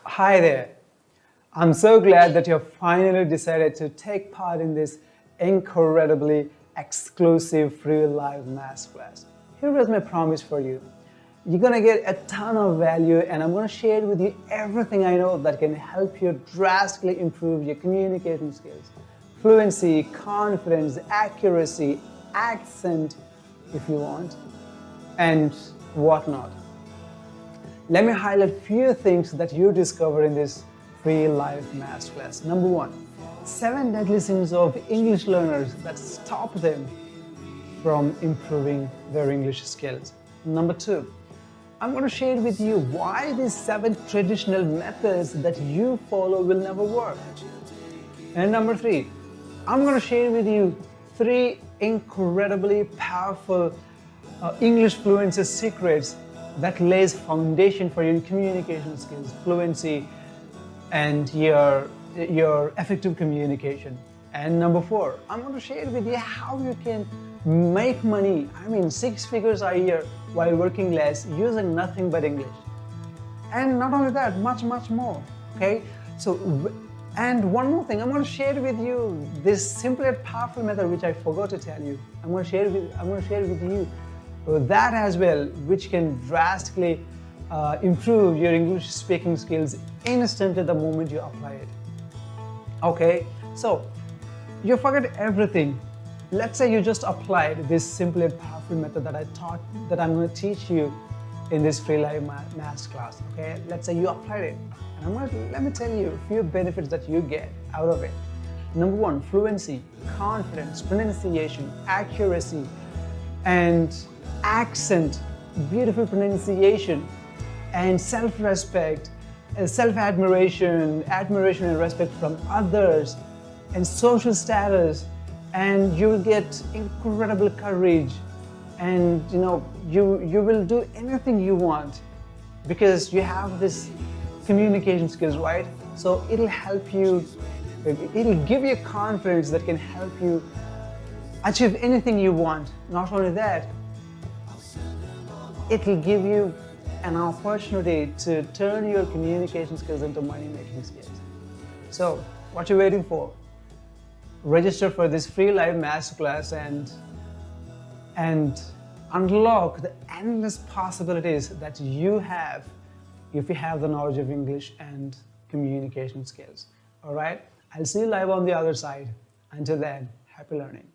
Hi there. I'm so glad that you have finally decided to take part in this incredibly exclusive free live masterclass. Here is my promise for you. You're gonna get a ton of value, and I'm gonna share with you everything I know that can help you drastically improve your communication skills, fluency, confidence, accuracy, accent, if you want, and whatnot. Let me highlight few things that you discover in this free live masterclass. Number one, 7 deadly sins of English learners that stop them from improving their English skills. Number two, I'm going to share with you why these 7 traditional methods that you follow will never work. And number three, I'm going to share with you 3 incredibly powerful English fluency secrets that lays foundation for your communication skills, fluency, and your effective communication. And number 4, I'm going to share with you how you can make money, 6 figures a year while working less, using nothing but English. And not only that, much more. Okay, and one more thing, I'm going to share with you this simple and powerful method which I forgot to tell you. I'm going to share with you that as well, which can drastically improve your English speaking skills instantly the moment you apply it. Okay, so you forget everything. Let's say you just applied this simple and powerful method that I'm going to teach you in this free live maths class. Okay, let's say you applied it, and let me tell you a few benefits that you get out of it. Number 1, fluency, confidence, pronunciation, accuracy, and accent, beautiful pronunciation, and self-respect, self-admiration, admiration and respect from others, and social status, and you will get incredible courage, and you will do anything you want because you have this communication skills, right? So it'll help you, it'll give you confidence that can help you achieve anything you want. Not only that, it will give you an opportunity to turn your communication skills into money-making skills. So, what you're waiting for? Register for this free live masterclass and unlock the endless possibilities that you have if you have the knowledge of English and communication skills. All right? I'll see you live on the other side. Until then, happy learning.